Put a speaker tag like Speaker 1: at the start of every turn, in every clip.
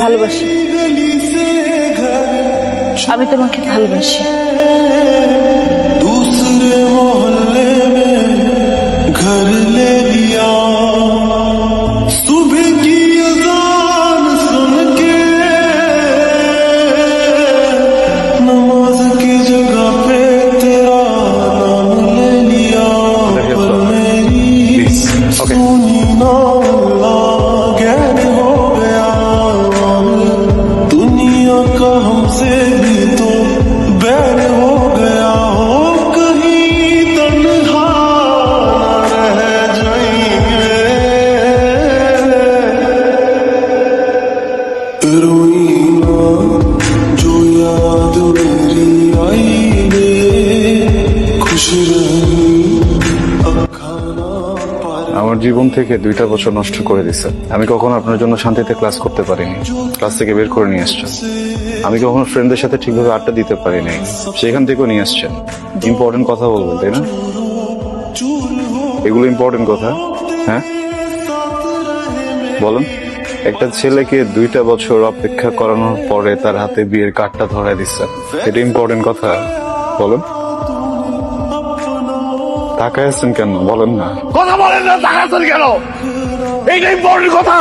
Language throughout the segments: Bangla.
Speaker 1: ভালোবাসি, আমি তোমাকে ভালোবাসি।
Speaker 2: दूसरे मोहल्ले में घर ले लिया, सुबह की अज़ान सुन के नमाज की जगह पे तेरा नाम ले लिया, पर मेरी सुनी ना गैर हो गया, दुनिया का हमसे भी तो बैर हो गया, हो कहीं तन्हा न रह जाएंगे, रोई ना जो याद मेरी आई रे, खुश रही अब खाना पर।
Speaker 3: আমার জীবন থেকে 2টা বছর নষ্ট করে দিছে। আমি কখনো আপনার জন্য শান্তিতে ক্লাস করতে পারিনি, ক্লাস থেকে বের করে নিয়ে আসছেন। আমি কখনো ফ্রেন্ডদের সাথে ঠিকভাবে আড্ডা দিতে পারিনি, সেখান থেকেও নিয়ে আসছেন। ইম্পর্টেন্ট কথা বলবেন, তাই না? এগুলো ইম্পর্টেন্ট কথা, হ্যাঁ বলেন। একটা ছেলেকে 2টা বছর অপেক্ষা করানোর পরে তার হাতে বিয়ের কার্ডটা ধরায় দিচ্ছেন, এটা ইম্পর্টেন্ট কথা? বলেন। তাকায় আছেন কেন বলেন না?
Speaker 4: কথা বলেন না, তাকাচ্ছেন কেন? এইটা ইম্পর্টেন্ট কথা।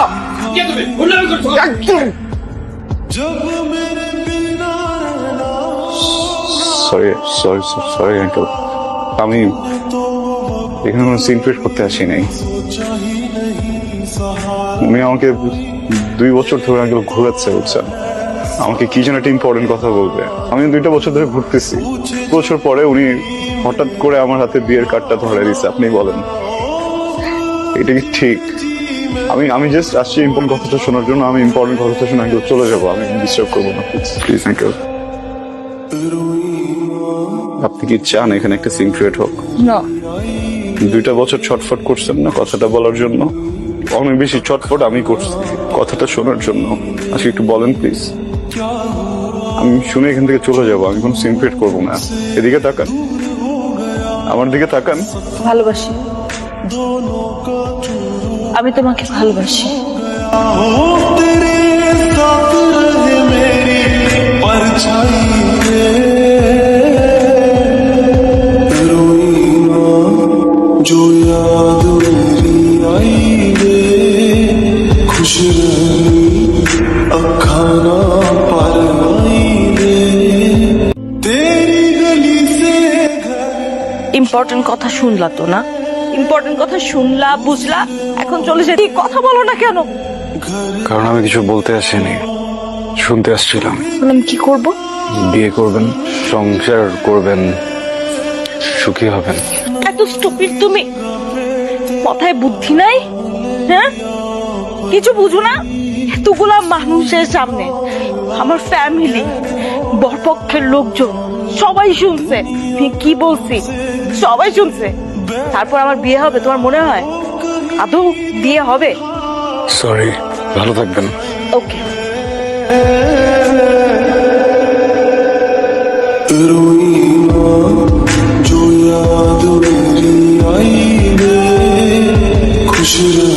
Speaker 3: সরি সরি সরি আঙ্কেল, আমি এখানে কোনো সিনক্রেট করতে আসি নাই। উনি আমাকে 2 বছর ধরে আঙ্কেল ঘুরাচ্ছে, বুঝছেন? আমাকে কি যেন একটা ইম্পর্টেন্ট কথা বলবে। আমি 2টা বছর ধরে ঘুরতেছি, বছর পরে উনি হঠাৎ করে আমার হাতে বিয়ের কার্ডটা ধরে দিচ্ছে। আপনি বলেন এটা কি ঠিক? আমি জাস্ট আসছি ইম্পর্টেন্ট কথাটা শোনার জন্য। আমি ইম্পর্টেন্ট কথাটা শুনে আঙ্কেল চলে যাবো, আমি ডিস্টার্ব করবো না, প্লিজ আঙ্কেল। আপনি কি চান এখানে একটা সিন ক্রিয়েট হোক?
Speaker 1: না,
Speaker 3: 2টা বছর ছটফট করছেন না কথাটা বলার জন্য? অনেক বেশি ছটফট আমি করছি কথাটা শোনার জন্য। আজকে একটু বলেন প্লিজ, আমি শুনে এখান থেকে চলে যাবো। আমি কোনো সিন ক্রিয়েট করবো না। এদিকে তাকান, আমার দিকে তাকান।
Speaker 1: ভালোবাসি, আমি তোমাকে ভালোবাসি।
Speaker 2: हो तेरे साथ रहे मेरी परछाई रे, रोई ना जो याद मेरी आई रे, खुश रही अब खाना पर आई रे, तेरी गली से घर।
Speaker 1: ইম্পর্টেন্ট কথা শুনলা তো না? ইম্পর্টেন্ট কথা শুনলা, বুঝলা, এখন চলে যেতে কথা বলো না কেন?
Speaker 3: কারণ আমি কিছু বলতে আসিনি, শুনতে আসছিলাম।
Speaker 1: আমি কি করব?
Speaker 3: বিয়ে করবেন, সংসার করবেন, সুখী হবেন।
Speaker 1: এত স্টুপিড তুমি? মাথায় বুদ্ধি নাই? হ্যাঁ, কিছু বুঝো না? এতগুলা মানুষের সামনে, আমার ফ্যামিলি, বরপক্ষের লোকজন সবাই শুনছে আমি কি বলছি, সবাই শুনছে। তারপর আমার বিয়ে হবে তোমার মনে হয়? আদৌ বিয়ে হবে?
Speaker 3: সরি, ভালো থাকবেন।
Speaker 1: ওকে।
Speaker 2: रोई ना जो याद मेरी आई रे, खुश रही